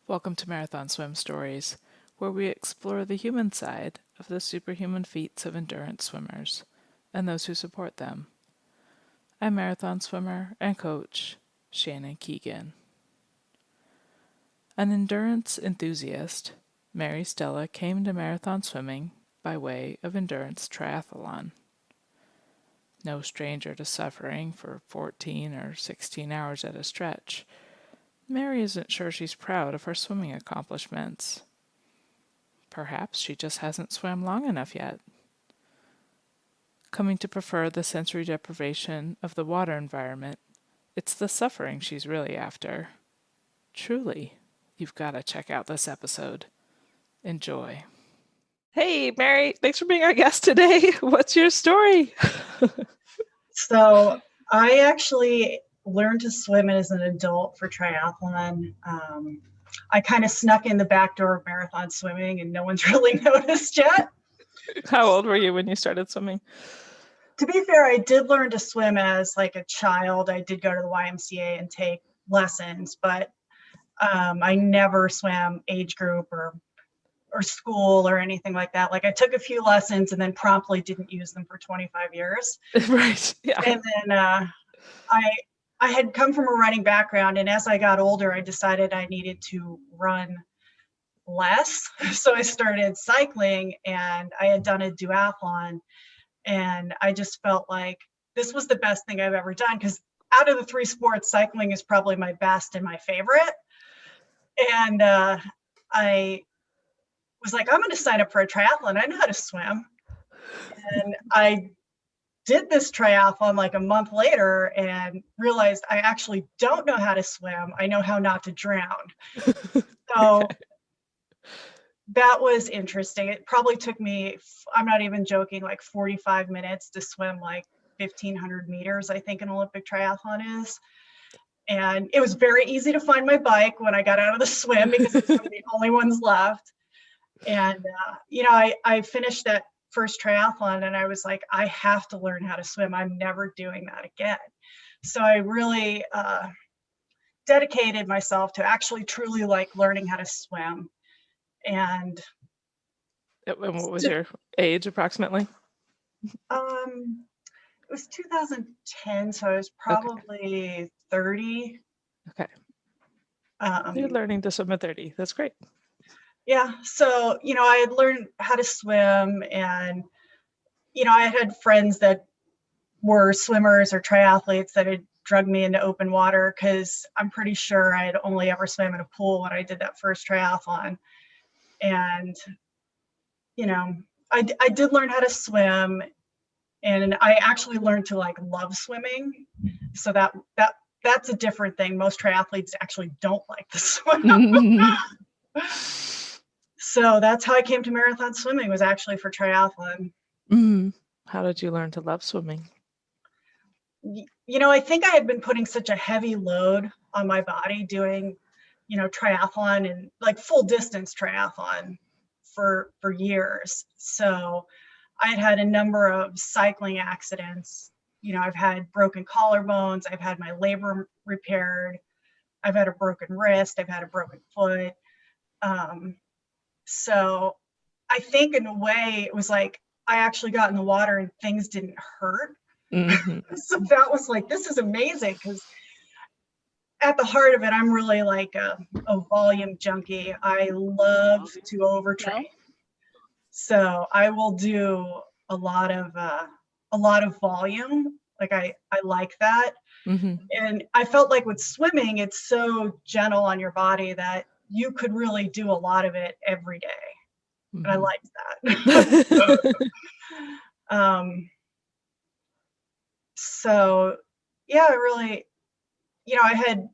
Welcome to Marathon Swim Stories, where we explore the human side of the superhuman feats of endurance swimmers and those who support them. I'm marathon swimmer and coach Shannon Keegan. An endurance enthusiast, Mary Stella came to marathon swimming by way of endurance triathlon. No stranger to suffering for 14 or 16 hours at a stretch, Mary isn't sure she's proud of her swimming accomplishments. Perhaps she just hasn't swam long enough yet. Coming to prefer the sensory deprivation of the water environment, it's the suffering she's really after. Truly, you've got to check out this episode. Enjoy. Hey, Mary, thanks for being our guest today. What's your story? So I actually learned to swim as an adult for triathlon. I kind of snuck in the back door of marathon swimming and no one's really noticed yet. How old were you when you started swimming? To be fair, I did learn to swim as like a child. I did go to the YMCA and take lessons, but I never swam age group or school or anything like that. Like I took a few lessons and then promptly didn't use them for 25 years. Right, yeah. And then I had come from a running background, and as I got older, I decided I needed to run less. So I started cycling, and I had done a duathlon, and I just felt like this was the best thing I've ever done, because out of the three sports, cycling is probably my best and my favorite. And I was like, I'm going to sign up for a triathlon. I know how to swim. And I did this triathlon like a month later and realized I actually don't know how to swim. I know how not to drown. So that was interesting. It probably took me, I'm not even joking, like 45 minutes to swim like 1,500 meters, I think an Olympic triathlon is. And it was very easy to find my bike when I got out of the swim because it's one of the only ones left. And, I finished that first triathlon and I was like, I have to learn how to swim. I'm never doing that again. So I really dedicated myself to actually truly like learning how to swim. And what was your age approximately? It was 2010, so I was probably 30. Okay. You're learning to swim at 30. That's great. Yeah. So, I had learned how to swim, and, I had friends that were swimmers or triathletes that had drugged me into open water, because I'm pretty sure I had only ever swam in a pool when I did that first triathlon. And, I did learn how to swim, and I actually learned to like love swimming. So that's a different thing. Most triathletes actually don't like to swim. So that's how I came to marathon swimming, was actually for triathlon. How did you learn to love swimming? I think I had been putting such a heavy load on my body doing, triathlon and like full distance triathlon for years. So I had had a number of cycling accidents. I've had broken collarbones. I've had my labrum repaired. I've had a broken wrist. I've had a broken foot. So I think in a way it was like I actually got in the water and things didn't hurt. So that was like, this is amazing, because at the heart of it, I'm really like a volume junkie. I love to overtrain. So I will do a lot of volume. Like I like that. And I felt like with swimming, it's so gentle on your body that you could really do a lot of it every day. And I liked that. So yeah, I really, I had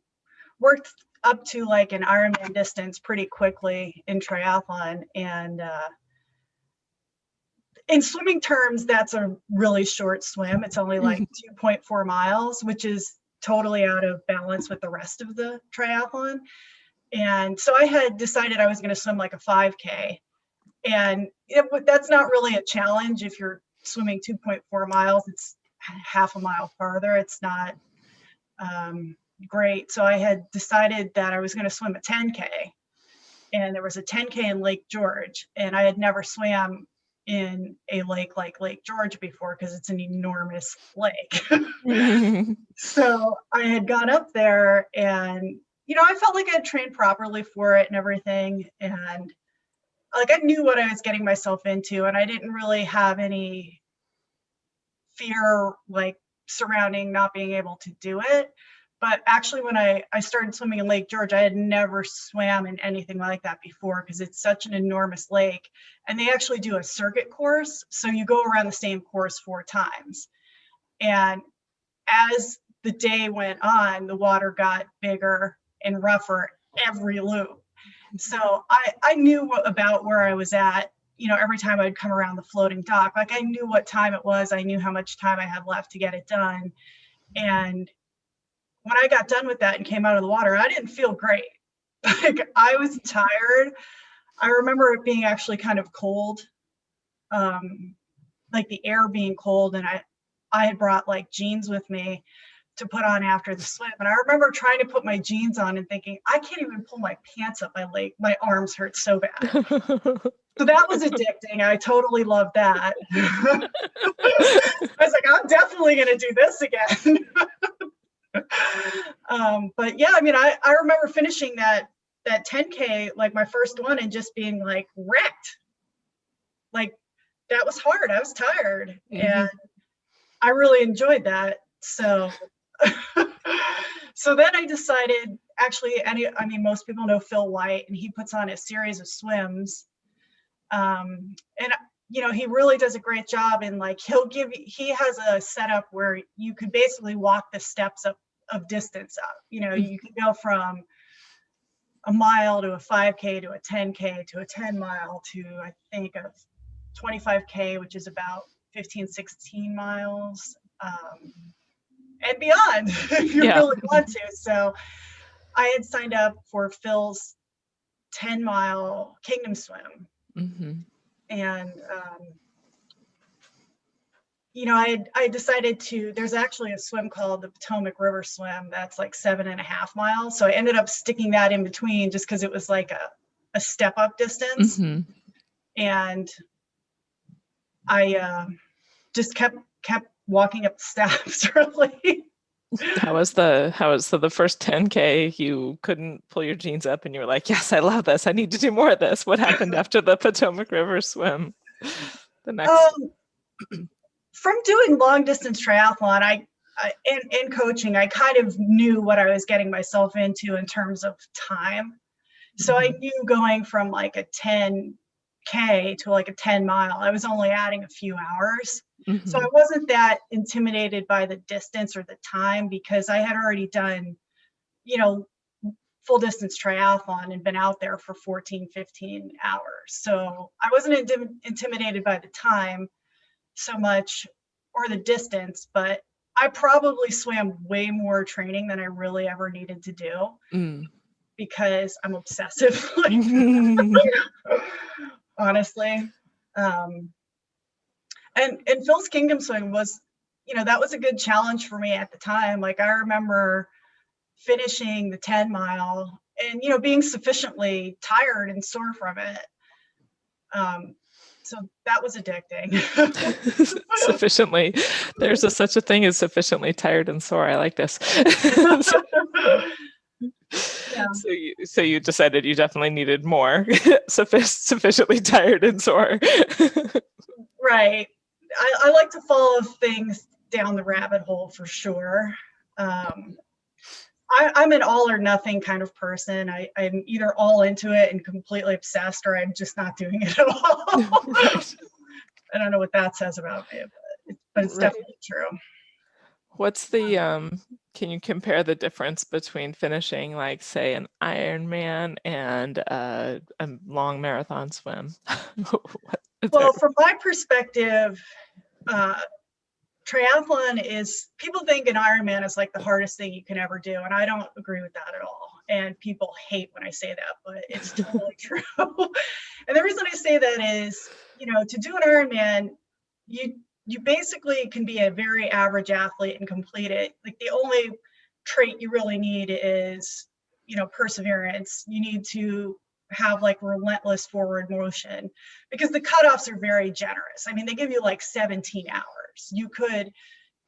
worked up to like an Ironman distance pretty quickly in triathlon. And in swimming terms, that's a really short swim. It's only like 2.4 miles, which is totally out of balance with the rest of the triathlon. And so I had decided I was going to swim like a 5K. And that's not really a challenge if you're swimming 2.4 miles. It's half a mile farther. It's not great. So I had decided that I was going to swim a 10K. and there was a 10K in Lake George, and I had never swam in a lake like Lake George before because it's an enormous lake. So I had gone up there, and I felt like I had trained properly for it and everything, and like I knew what I was getting myself into, and I didn't really have any fear like surrounding not being able to do it. But actually, when I started swimming in Lake George, I had never swam in anything like that before because it's such an enormous lake. And they actually do a circuit course. So you go around the same course 4 times. And as the day went on, the water got bigger and rougher every loop. So I knew about where I was at, every time I'd come around the floating dock. Like I knew what time it was. I knew how much time I had left to get it done. And when I got done with that and came out of the water, I didn't feel great. Like I was tired. I remember it being actually kind of cold, like the air being cold, and I had brought like jeans with me to put on after the swim. And I remember trying to put my jeans on and thinking, I can't even pull my pants up my leg. My arms hurt so bad. So that was addicting. I totally loved that. I was like, I'm definitely going to do this again. But yeah, I mean, I remember finishing that 10K, like my first one, and just being like wrecked. Like that was hard. I was tired, and I really enjoyed that. So, so then I decided, actually, most people know Phil White, and he puts on a series of swims. And he really does a great job in like, he has a setup where you could basically walk the steps up of distance up. You could go from a mile to a 5K to a 10K to a 10 mile to, I think, a 25K, which is about 15, 16 miles, and beyond if you really want to. So I had signed up for Phil's 10-mile Kingdom Swim. And I decided there's actually a swim called the Potomac River Swim that's like 7.5 miles. So I ended up sticking that in between just because it was like a step up distance. And I just kept walking up the steps really. How was the first 10K? You couldn't pull your jeans up and you were like, yes, I love this. I need to do more of this. What happened after the Potomac River Swim? The next from doing long distance triathlon, I in coaching, I kind of knew what I was getting myself into in terms of time. So I knew going from like a 10K to like a 10 mile, I was only adding a few hours. So I wasn't that intimidated by the distance or the time because I had already done, full distance triathlon and been out there for 14, 15 hours. So I wasn't intimidated by the time so much or the distance, but I probably swam way more training than I really ever needed to do because I'm obsessive, honestly. And Phil's Kingdom Swim was, that was a good challenge for me at the time. Like I remember finishing the 10 mile and, being sufficiently tired and sore from it. So that was addicting. Sufficiently. There's such a thing as sufficiently tired and sore. I like this. Yeah. So you decided you definitely needed more sufficiently tired and sore. Right. I like to follow things down the rabbit hole for sure. I'm an all or nothing kind of person. I'm either all into it and completely obsessed, or I'm just not doing it at all. Right. I don't know what that says about me, but it's definitely true. What's the can you compare the difference between finishing like say an Ironman and a long marathon swim? Well, from my perspective, triathlon is, people think an Ironman is like the hardest thing you can ever do, and I don't agree with that at all. And people hate when I say that, but it's totally true. And the reason I say that is, to do an Ironman, you basically can be a very average athlete and complete it. Like the only trait you really need is, perseverance. You need to have like relentless forward motion, because the cutoffs are very generous. I mean, they give you like 17 hours. You could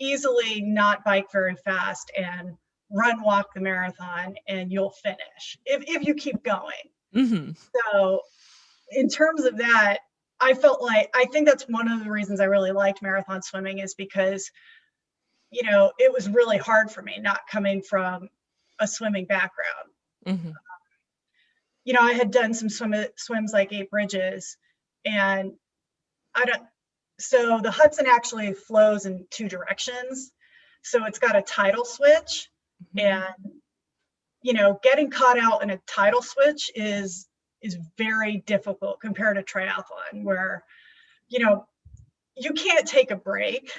easily not bike very fast and walk the marathon, and you'll finish if you keep going. Mm-hmm. So in terms of that, I felt like, I think that's one of the reasons I really liked marathon swimming, is because, it was really hard for me not coming from a swimming background. Mm-hmm. I had done some swims like 8 bridges, and I don't, so the Hudson actually flows in 2 directions. So it's got a tidal switch, and, getting caught out in a tidal switch is very difficult compared to triathlon, where, you can't take a break.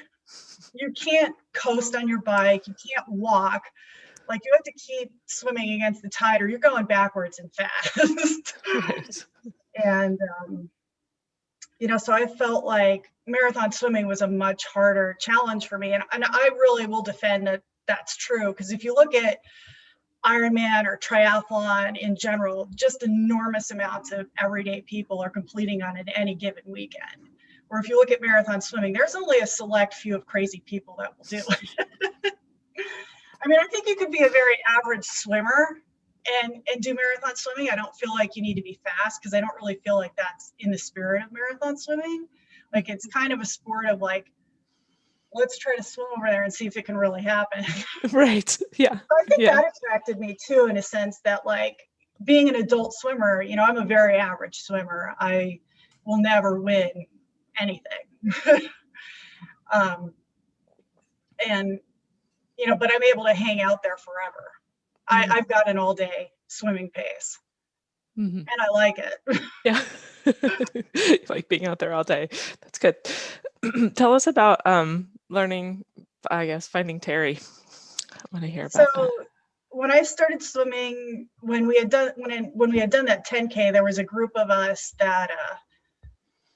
You can't coast on your bike. You can't walk. Like, you have to keep swimming against the tide, or you're going backwards and fast. Right. And, so I felt like marathon swimming was a much harder challenge for me. And I really will defend that that's true. Because if you look at Ironman or triathlon in general, just enormous amounts of everyday people are completing on it any given weekend. Or if you look at marathon swimming, there's only a select few of crazy people that will do it. I mean, I think you could be a very average swimmer and do marathon swimming. I don't feel like you need to be fast, because I don't really feel like that's in the spirit of marathon swimming. Like, it's kind of a sport of like, let's try to swim over there and see if it can really happen. Right. Yeah. So I think Yeah. that attracted me too, in a sense that, like, being an adult swimmer, I'm a very average swimmer. I will never win anything. And, but I'm able to hang out there forever. I've got an all day swimming pace, Mm-hmm. and I like it. Yeah. Like being out there all day. That's good. Tell us about learning, I guess, finding Terry. I want to hear So about that. when I started swimming, when we had done that 10K, there was a group of us that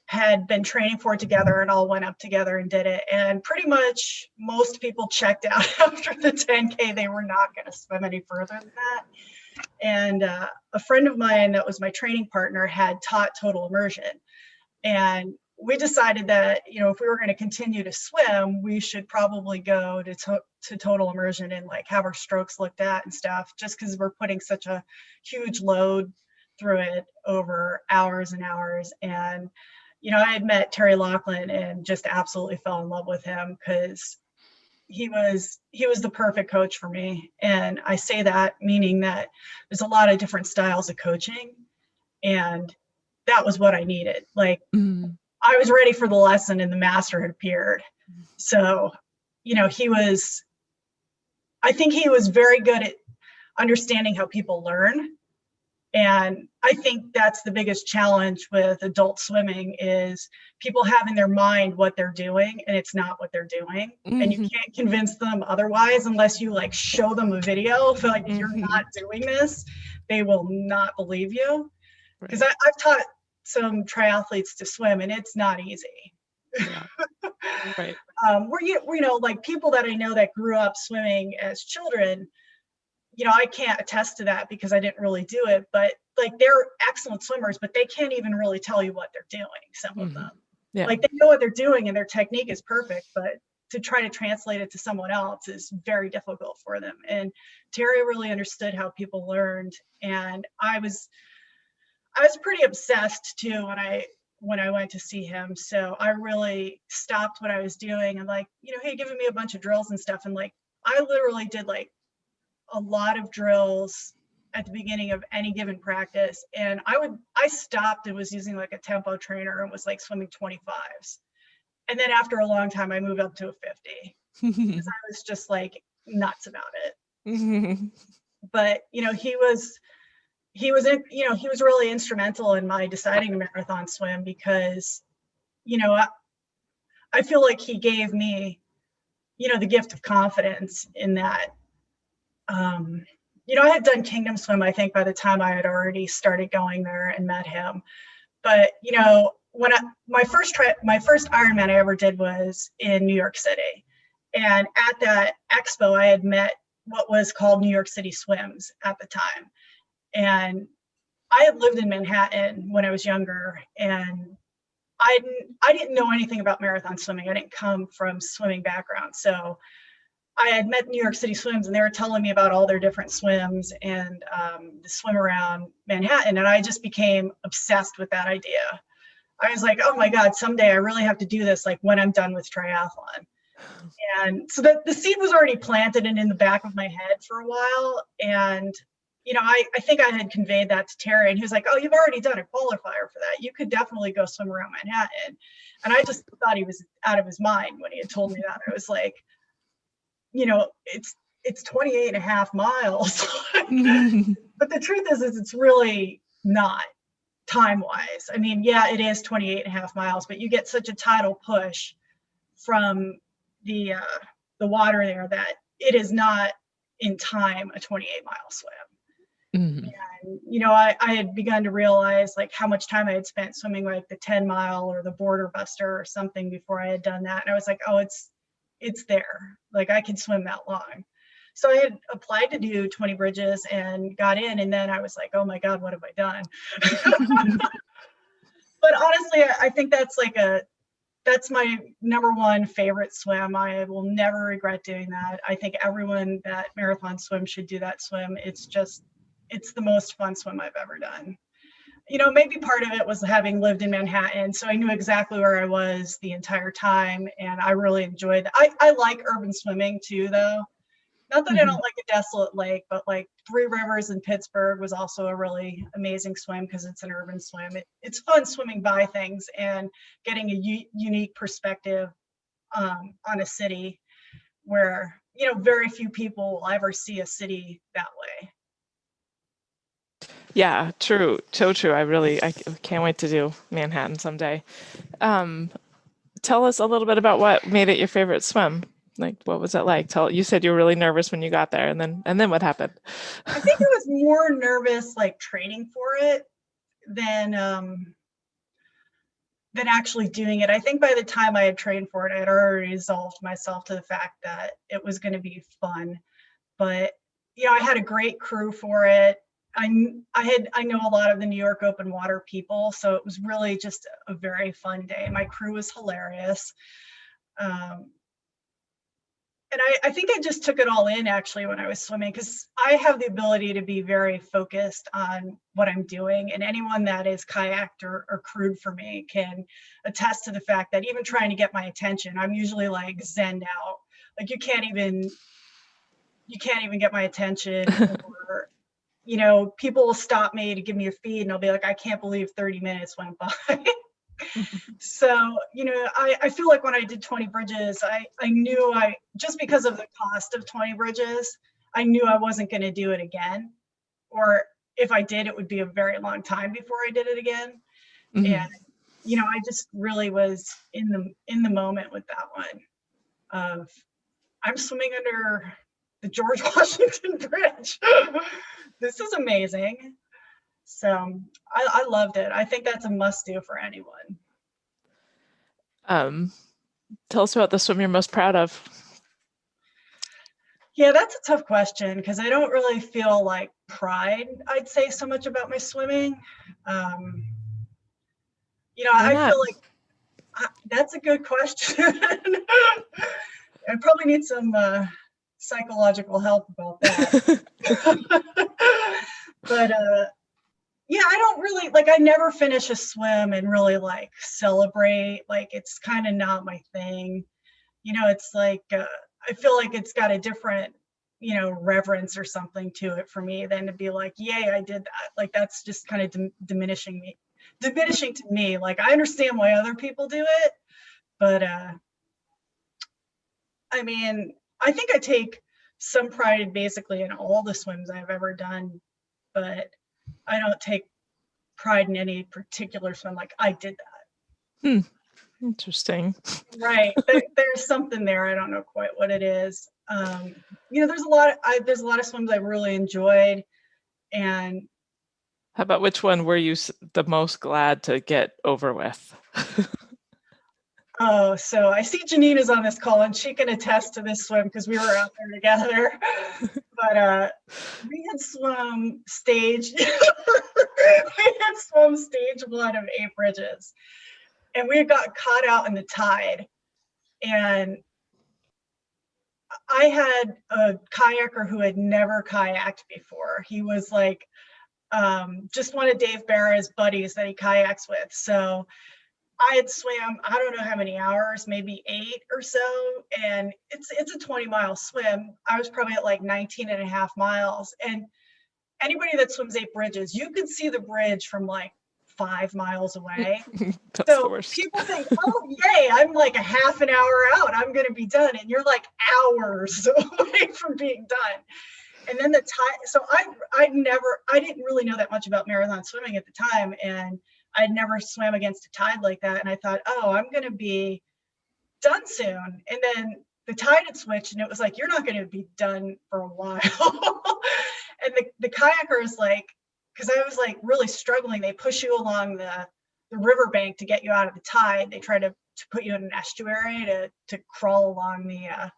had been training for it together, and all went up together and did it. And pretty much most people checked out after the 10K. They were not going to swim any further than that. And a friend of mine that was my training partner had taught total immersion. And we decided that, if we were going to continue to swim, we should probably go to total immersion and like have our strokes looked at and stuff, just because we're putting such a huge load through it over hours and hours. And, I had met Terry Laughlin and just absolutely fell in love with him, because he was the perfect coach for me. And I say that meaning that there's a lot of different styles of coaching, and that was what I needed. Like, I was ready for the lesson, and the master had appeared. So, I think he was very good at understanding how people learn. And I think that's the biggest challenge with adult swimming, is people have in their mind what they're doing, and it's not what they're doing. And you can't convince them otherwise, unless you like show them a video of like, you're not doing this. They will not believe you. Because I've taught some triathletes to swim, and it's not easy. Yeah. Right. Like people that I know that grew up swimming as children, I can't attest to that because I didn't really do it, but like, they're excellent swimmers, but they can't even really tell you what they're doing. Some of them, like, they know what they're doing and their technique is perfect, but to try to translate it to someone else is very difficult for them. And Terry really understood how people learned. And I was pretty obsessed too when I went to see him. So I really stopped what I was doing and like, he had given me a bunch of drills and stuff. And like, I literally did like a lot of drills at the beginning of any given practice. And I stopped and was using like a tempo trainer and was like swimming 25s. And then after a long time, I moved up to a 50 because I was just like nuts about it. But, he was really instrumental in my deciding to marathon swim, because, I feel like he gave me, the gift of confidence in that. I had done Kingdom Swim, I think, by the time I had already started going there and met him. But, when my first Ironman I ever did was in New York City. And at that expo, I had met what was called New York City Swims at the time. And I had lived in Manhattan when I was younger, and I didn't know anything about marathon swimming. I didn't come from swimming background. So I had met New York City Swims, and they were telling me about all their different swims and the swim around Manhattan. And I just became obsessed with that idea. I was like, oh my God, someday I really have to do this, like when I'm done with triathlon. And so the seed was already planted and in the back of my head for a while. And, I think I had conveyed that to Terry, and he was like, oh, you've already done a qualifier for that. You could definitely go swim around Manhattan. And I just thought he was out of his mind when he had told me that. I was like, it's 28 and a half miles. But the truth is it's really not time wise. I mean, yeah, it is 28 and a half miles, but you get such a tidal push from the water there that it is not in time a 28-mile swim. Mm-hmm. And I had begun to realize like how much time I had spent swimming like the 10-mile or the Border Buster or something before I had done that. And I was like, oh, it's there. Like I can swim that long. So I had applied to do 20 bridges and got in, and then I was like, oh my God, what have I done? But honestly, I think that's my number one favorite swim. I will never regret doing that. I think everyone that marathon swims should do that swim. It's the most fun swim I've ever done. Maybe part of it was having lived in Manhattan, so I knew exactly where I was the entire time, and I really enjoyed that. I like urban swimming too, though. Not that I don't like a desolate lake, but like Three Rivers in Pittsburgh was also a really amazing swim because it's an urban swim. It's fun swimming by things and getting a unique perspective on a city where, very few people will ever see a city that way. Yeah, true. So true. I can't wait to do Manhattan someday. Tell us a little bit about what made it your favorite swim. Like, what was it like? You said you were really nervous when you got there, and then what happened? I think I was more nervous like training for it than actually doing it. I think by the time I had trained for it, I had already resolved myself to the fact that it was going to be fun. But I had a great crew for it. I know a lot of the New York open water people, so it was really just a very fun day. My crew was hilarious. And I think I just took it all in actually when I was swimming, because I have the ability to be very focused on what I'm doing. And anyone that is kayaked or crewed for me can attest to the fact that even trying to get my attention, I'm usually like zenned out. Like you can't even get my attention. Or, people will stop me to give me a feed and I'll be like, I can't believe 30 minutes went by. So, I feel like when I did 20 bridges, I knew just because of the cost of 20 bridges, I knew I wasn't going to do it again. Or if I did, it would be a very long time before I did it again. Mm-hmm. And, I just really was in the moment with that one of I'm swimming under the George Washington Bridge. This is amazing. So I loved it. I think that's a must do for anyone. Tell us about the swim you're most proud of. Yeah, that's a tough question because I don't really feel like pride, I'd say, so much about my swimming. I feel like that's a good question. I probably need some psychological help about that. But yeah, I don't really I never finish a swim and really like celebrate. Like it's kind of not my thing. It's like I feel like it's got a different reverence or something to it for me than to be like, yay, I did that. Like that's just kind of diminishing to me. Like I understand why other people do it, but I mean, I think I take some pride basically in all the swims I've ever done, but I don't take pride in any particular swim. Like I did that. Interesting. Right. There's something there. I don't know quite what it is. There's a lot of swims I really enjoyed. And how about which one were you the most glad to get over with? Oh, so I see Janina's on this call and she can attest to this swim because we were out there together. But we had swum stage one of 8 bridges. And we got caught out in the tide. And I had a kayaker who had never kayaked before. He was like just one of Dave Barra's buddies that he kayaks with. So I had swam, I don't know how many hours, maybe 8 or so. And it's a 20-mile swim. I was probably at like 19 and a half miles. And anybody that swims 8 bridges, you can see the bridge from like 5 miles away. That's the So worst. people think, oh, yay, I'm like a half an hour out. I'm going to be done. And you're like hours away from being done. And then the tide, so I didn't really know that much about marathon swimming at the time. And I'd never swam against a tide like that. And I thought, oh, I'm going to be done soon. And then the tide had switched and it was like, you're not going to be done for a while. And the kayaker is like, because I was like really struggling, they push you along the riverbank to get you out of the tide. They try to put you in an estuary to crawl along the,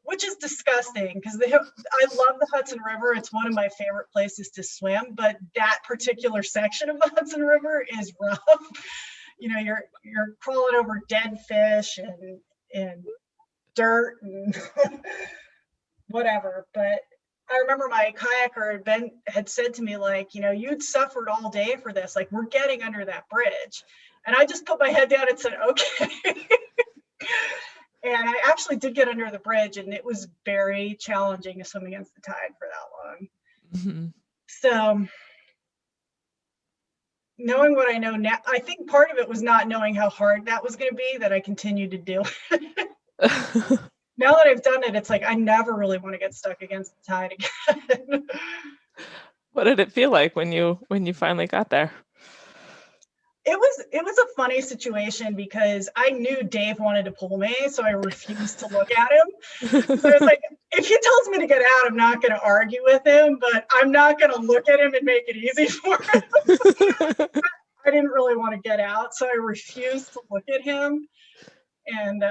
which is disgusting because I love the Hudson River. It's one of my favorite places to swim, but that particular section of the Hudson River is rough. You know, you're crawling over dead fish and dirt and whatever. But I remember my kayaker had said to me, like, you know, you'd suffered all day for this. Like, we're getting under that bridge. And I just put my head down and said, okay. And I actually did get under the bridge, and it was very challenging to swim against the tide for that long. Mm-hmm. So knowing what I know now, I think part of it was not knowing how hard that was going to be that I continued to do. Now that I've done it, it's like I never really want to get stuck against the tide again. What did it feel like when you finally got there? It was a funny situation because I knew Dave wanted to pull me, so I refused to look at him. So I was like, if he tells me to get out, I'm not going to argue with him, but I'm not going to look at him and make it easy for him. I didn't really want to get out, so I refused to look at him. And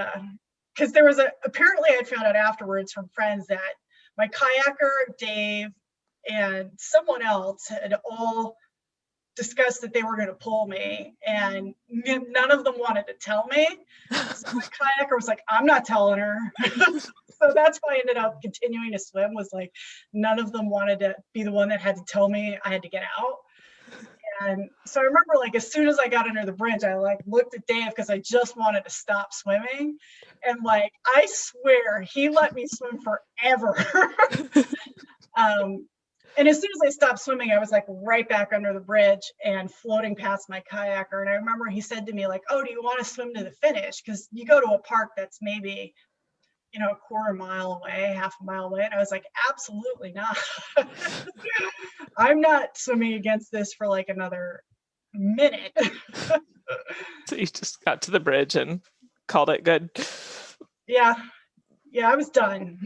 because there was apparently I found out afterwards from friends that my kayaker, Dave, and someone else had all discussed that they were going to pull me, and none of them wanted to tell me. So my kayaker was like, I'm not telling her. So that's why I ended up continuing to swim, was like none of them wanted to be the one that had to tell me I had to get out. And so I remember, like, as soon as I got under the bridge, I like looked at Dave because I just wanted to stop swimming. And like, I swear he let me swim forever. And as soon as I stopped swimming, I was like right back under the bridge and floating past my kayaker. And I remember he said to me, like, oh, do you want to swim to the finish? Because you go to a park that's maybe, you know, a quarter mile away, half a mile away. And I was like, absolutely not. I'm not swimming against this for like another minute. So you just got to the bridge and called it good. Yeah, I was done.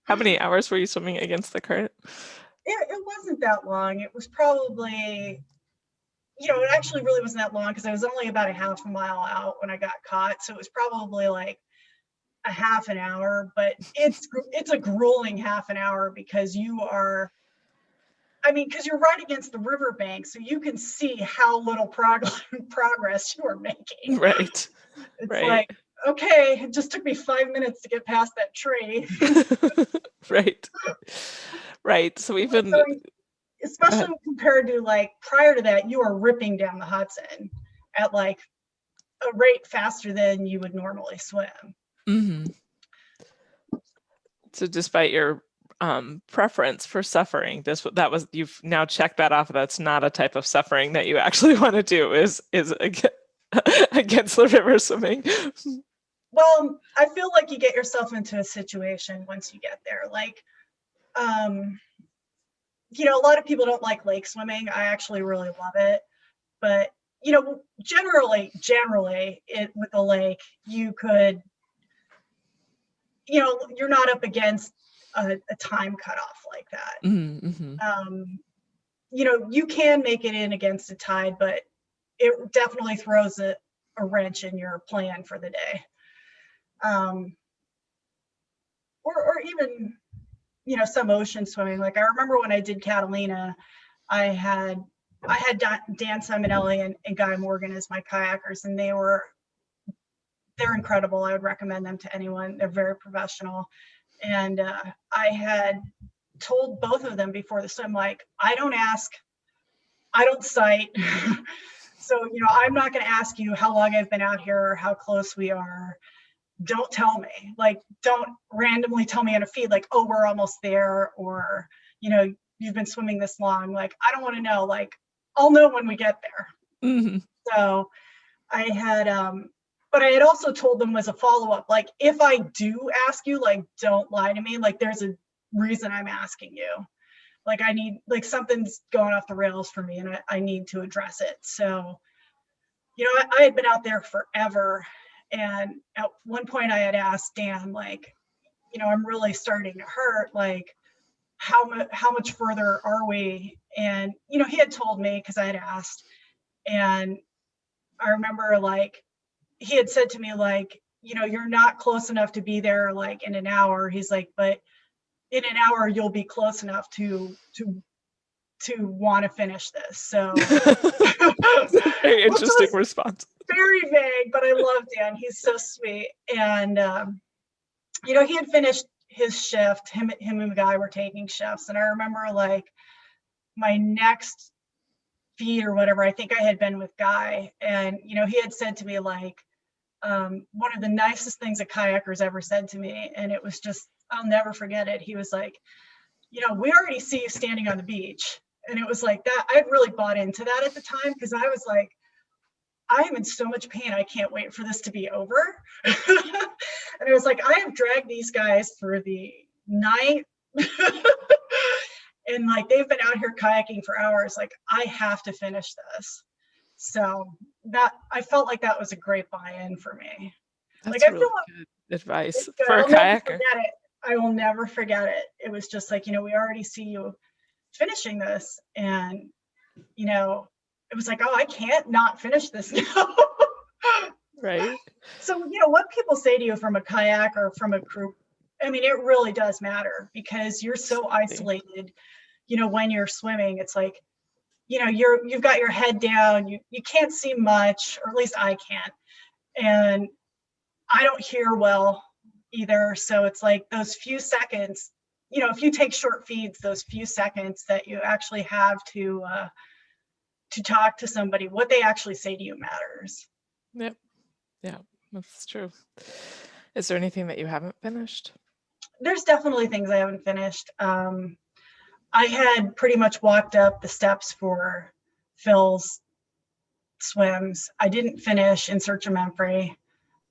How many hours were you swimming against the current? It wasn't that long. It was probably, you know, it actually really wasn't that long because I was only about a half a mile out when I got caught. So it was probably like a half an hour, but it's a grueling half an hour because because you're right against the riverbank, so you can see how little progress you are making. Right. It's right. like, okay, it just took me 5 minutes to get past that tree. Right. So even, especially compared to like prior to that, you are ripping down the Hudson at like a rate faster than you would normally swim. Mm-hmm. So despite your preference for suffering, you've now checked that off. That's not a type of suffering that you actually want to do, is against the river swimming. Well, I feel like you get yourself into a situation once you get there. Like, you know, a lot of people don't like lake swimming. I actually really love it. But, you know, generally with the lake, you could, you know, you're not up against a time cutoff like that. Mm-hmm. You know, you can make it in against a tide, but it definitely throws a wrench in your plan for the day. Or even, you know, some ocean swimming. Like I remember when I did Catalina, I had I had Dan Simonelli and Guy Morgan as my kayakers, and they're incredible. I would recommend them to anyone. They're very professional. And I had told both of them before the swim, like, I don't ask, I don't cite. So, I'm not going to ask you how long I've been out here or how close we are. Don't tell me. Like, don't randomly tell me on a feed, like, oh, we're almost there, or, you've been swimming this long. Like, I don't want to know. Like, I'll know when we get there. Mm-hmm. So I had, but I had also told them as a follow-up, like, if I do ask you, like, don't lie to me. Like, there's a reason I'm asking you. Like, I need, like, something's going off the rails for me, and I need to address it. So, I had been out there forever. And at one point I had asked Dan, like, I'm really starting to hurt. Like, how much further are we? And, he had told me, because I had asked. And I remember, like, he had said to me, like, you're not close enough to be there, like, in an hour. He's like, but in an hour you'll be close enough to want to finish this. So very interesting response. Very vague, but I love Dan. He's so sweet. And he had finished his shift. Him and Guy were taking shifts. And I remember, like, my next feed or whatever, I think I had been with Guy. And, he had said to me, like, one of the nicest things a kayaker's ever said to me. And it was just, I'll never forget it. He was like, we already see you standing on the beach. And it was like that. I'd really bought into that at the time, because I was like, I am in so much pain. I can't wait for this to be over. And it was like, I have dragged these guys through the night. And, like, they've been out here kayaking for hours. Like, I have to finish this. So that, I felt like that was a great buy-in for me. That's like, really I feel good advice like, for a kayaker. I will never forget it. It was just like, we already see you finishing this. And, it was like, oh, I can't not finish this now. Right. So, what people say to you from a kayak or from a group, I mean, it really does matter, because you're so isolated, when you're swimming. It's like, you've got your head down, you can't see much, or at least I can't. And I don't hear well either. So it's like those few seconds, if you take short feeds, those few seconds that you actually have to talk to somebody, what they actually say to you matters. Yep. Yeah, that's true. Is there anything that you haven't finished? There's definitely things I haven't finished. I had pretty much walked up the steps for Phil's swims. I didn't finish In Search of Memphrey.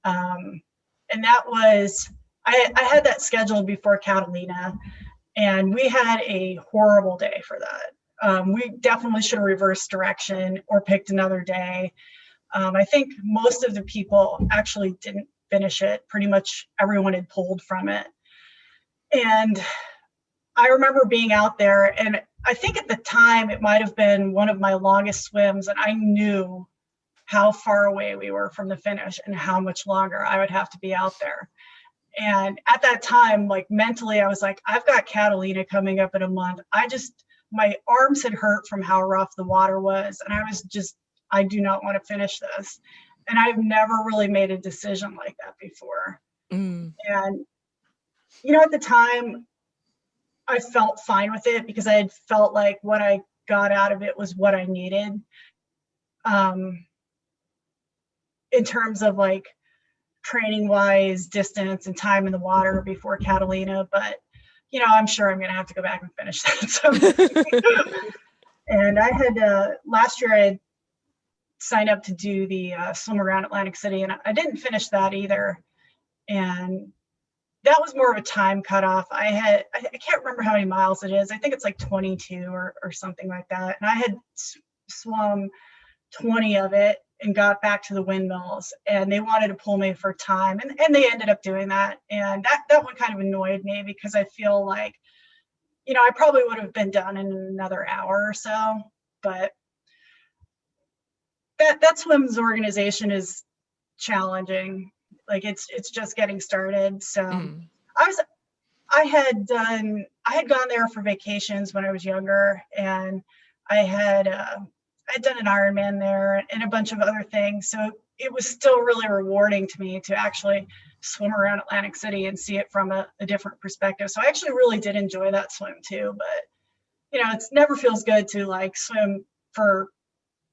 And that was, I had that scheduled before Catalina, and we had a horrible day for that. We definitely should have reversed direction or picked another day. I think most of the people actually didn't finish it. Pretty much everyone had pulled from it. And I remember being out there, and I think at the time it might have been one of my longest swims, and I knew how far away we were from the finish and how much longer I would have to be out there. And at that time, like, mentally, I was like, I've got Catalina coming up in a month. My arms had hurt from how rough the water was. And I was just, I do not want to finish this. And I've never really made a decision like that before. And, at the time, I felt fine with it, because I had felt like what I got out of it was what I needed. In terms of, like, training wise, distance, and time in the water before Catalina. But, I'm sure I'm going to have to go back and finish that. And I had, last year I had signed up to do the swim around Atlantic City, and I didn't finish that either. And that was more of a time cutoff. I can't remember how many miles it is. I think it's like 22 or something like that. And I had swum 20 of it and got back to the windmills, and they wanted to pull me for time, and they ended up doing that. And that one kind of annoyed me, because I feel like, I probably would have been done in another hour or so. But that swim's organization is challenging. Like, it's just getting started. So I had gone there for vacations when I was younger, and I had I'd done an Ironman there and a bunch of other things. So it was still really rewarding to me to actually swim around Atlantic City and see it from a different perspective. So I actually really did enjoy that swim too. But it never feels good to like swim for,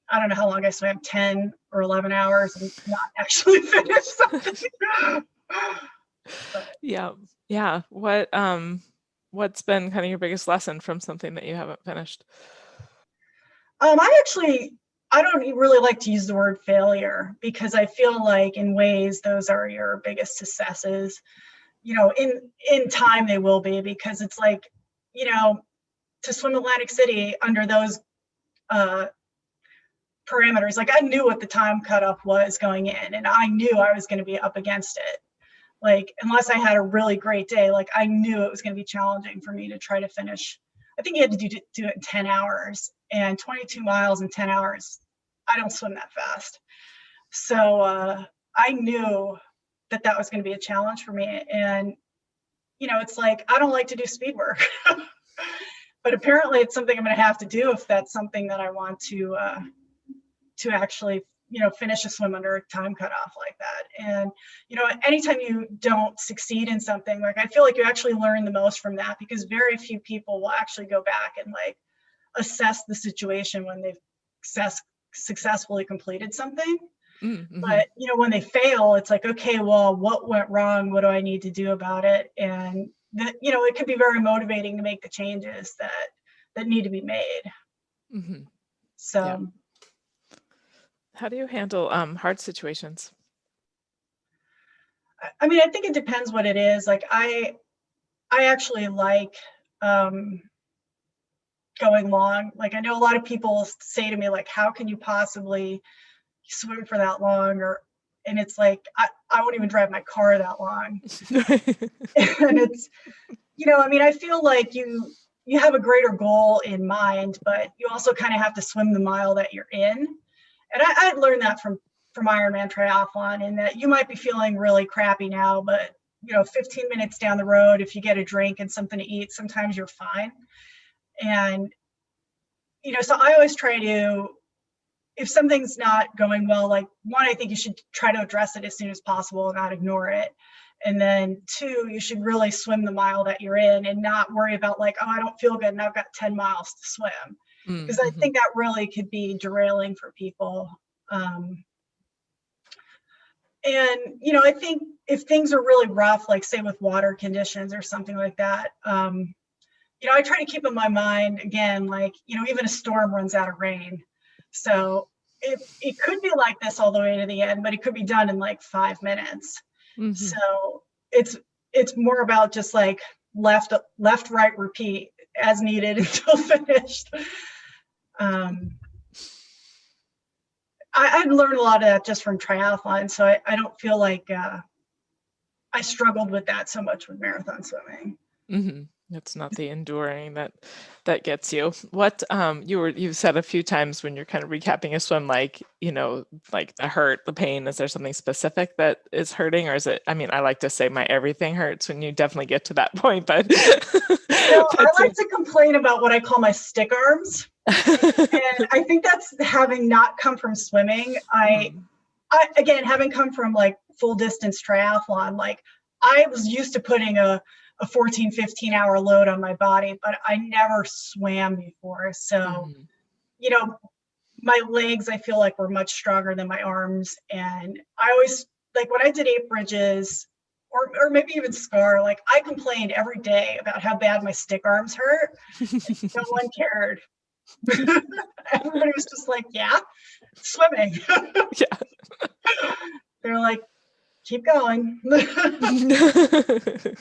I don't know how long I swam, 10 or 11 hours and not actually finish something. Yeah. Yeah. What's been kind of your biggest lesson from something that you haven't finished? I don't really like to use the word failure because I feel like in ways those are your biggest successes. In time they will be, because it's like, to swim Atlantic City under those uh, parameters, like I knew what the time cutoff was going in, and I knew I was going to be up against it. Like, unless I had a really great day, like I knew it was going to be challenging for me to try to finish. I think you had to do it in 10 hours, and 22 miles in 10 hours. I don't swim that fast. So I knew that was going to be a challenge for me. And, it's like, I don't like to do speed work, but apparently it's something I'm going to have to do if that's something that I want to actually finish a swim under a time cutoff like that. And anytime you don't succeed in something, like I feel like you actually learn the most from that, because very few people will actually go back and like assess the situation when they've successfully completed something. Mm-hmm. But when they fail, it's like, okay, well, what went wrong? What do I need to do about it? And it could be very motivating to make the changes that need to be made. Mm-hmm. So Yeah. How do you handle hard situations? I mean, I think it depends what it is. Like I actually like going long. Like I know a lot of people say to me, like, how can you possibly swim for that long? And it's like, I won't even drive my car that long. And it's, I mean, I feel like you have a greater goal in mind, but you also kind of have to swim the mile that you're in. And I learned that from Ironman triathlon, in that you might be feeling really crappy now, but 15 minutes down the road, if you get a drink and something to eat, sometimes you're fine. And so I always try to, if something's not going well, like one, I think you should try to address it as soon as possible and not ignore it. And then two, you should really swim the mile that you're in and not worry about like, oh, I don't feel good and I've got 10 miles to swim. Because I think that really could be derailing for people. And, I think if things are really rough, like say with water conditions or something like that, I try to keep in my mind, again, like, even a storm runs out of rain. So it could be like this all the way to the end, but it could be done in like 5 minutes. Mm-hmm. So it's more about just like left, right, repeat as needed until finished. I've learned a lot of that just from triathlon, so I don't feel like I struggled with that so much with marathon swimming. Mm-hmm. It's not the enduring that gets you. What you've said a few times when you're kind of recapping a swim, like like the hurt, the pain. Is there something specific that is hurting, or is it? I mean, I like to say my everything hurts when you definitely get to that point, but I like to complain about what I call my stick arms, and I think that's having not come from swimming. I again, having come from like full distance triathlon, like I was used to putting a 14, 15 hour load on my body, but I never swam before. So, my legs, I feel like, were much stronger than my arms. And I always, like when I did 8 bridges or maybe even Scar, like I complained every day about how bad my stick arms hurt. No one cared. Everybody was just like, yeah, swimming. Yeah. They're like, keep going.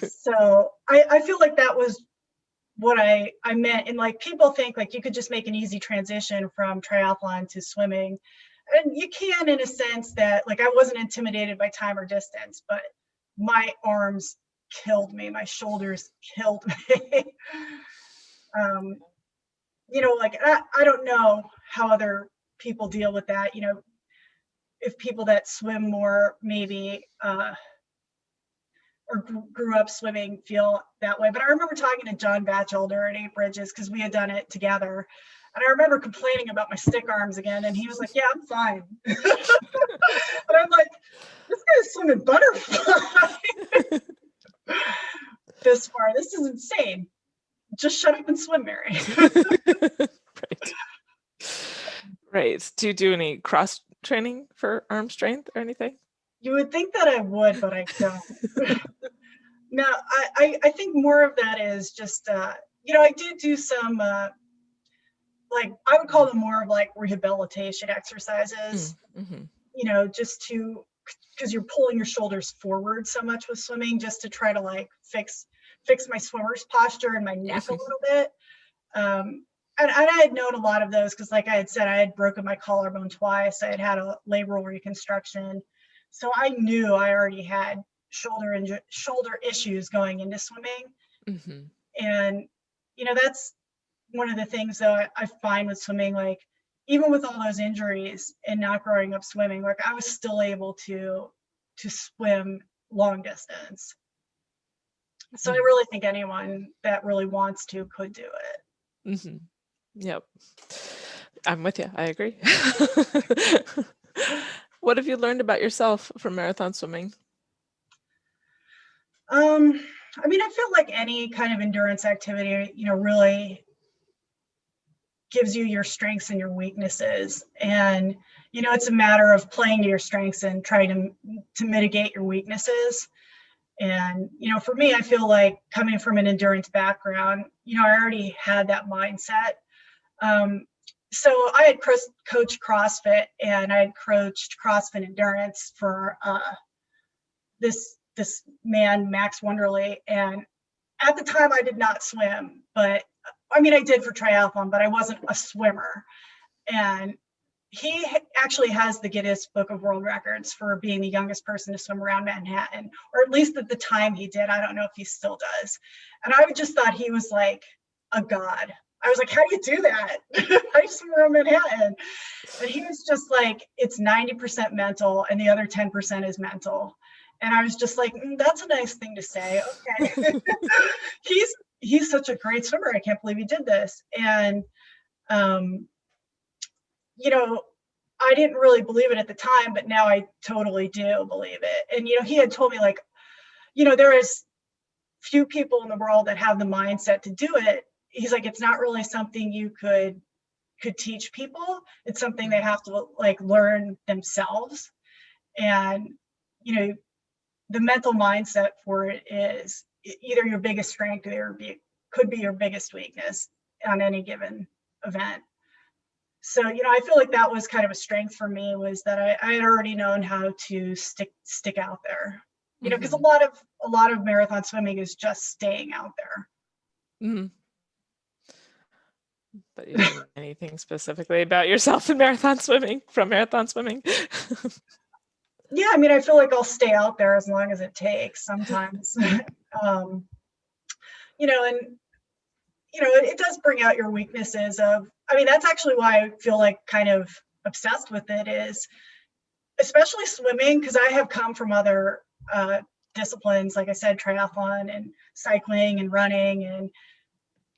So I feel like that was what I meant. And like people think like you could just make an easy transition from triathlon to swimming. And you can, in a sense that like I wasn't intimidated by time or distance, but my arms killed me. My shoulders killed me. Like I don't know how other people deal with that. If people that swim more maybe or grew up swimming feel that way. But I remember talking to John Batchelder at 8 Bridges, because we had done it together. And I remember complaining about my stick arms again, and he was like, yeah, I'm fine. And I'm like, this guy's swimming butterfly this far. This is insane. Just shut up and swim, Mary. Right. Right. Do you do any cross training for arm strength or anything? You would think that I would, but I don't. No, I think more of that is just, I did do some, like, I would call them more of like rehabilitation exercises, just because you're pulling your shoulders forward so much with swimming, just to try to like fix my swimmer's posture and my neck a little bit. And I had known a lot of those because, like I had said, I had broken my collarbone twice. I had had a labral reconstruction. So I knew I already had shoulder issues going into swimming. And, that's one of the things that I find with swimming, like, even with all those injuries and not growing up swimming, like I was still able to swim long distance. So I really think anyone that really wants to could do it. Yep. I'm with you. I agree. What have you learned about yourself from marathon swimming? I feel like any kind of endurance activity, really gives you your strengths and your weaknesses. And, it's a matter of playing to your strengths and trying to mitigate your weaknesses. And, for me, I feel like coming from an endurance background, I already had that mindset. So I had coached CrossFit, and I had coached CrossFit endurance for this man, Max Wonderly. And at the time I did not swim, but I did for triathlon, but I wasn't a swimmer. And he actually has the Guinness Book of World Records for being the youngest person to swim around Manhattan, or at least at the time he did. I don't know if he still does. And I just thought he was like a god. I was like, how do you do that? How do you swim around Manhattan? And he was just like, it's 90% mental and the other 10% is mental. And I was just like, that's a nice thing to say. Okay. He's such a great swimmer. I can't believe he did this. And, I didn't really believe it at the time, but now I totally do believe it. And, he had told me, like, there is few people in the world that have the mindset to do it. He's like, it's not really something you could teach people. It's something they have to like learn themselves. And, the mental mindset for it is either your biggest strength or could be your biggest weakness on any given event. So, I feel like that was kind of a strength for me, was that I had already known how to stick out there, because a lot of marathon swimming is just staying out there. But you didn't know anything specifically about yourself in marathon swimming, from marathon swimming? Yeah, I feel like I'll stay out there as long as it takes sometimes. It does bring out your weaknesses of, that's actually why I feel like kind of obsessed with it, is especially swimming, because I have come from other disciplines, like I said, triathlon and cycling and running, and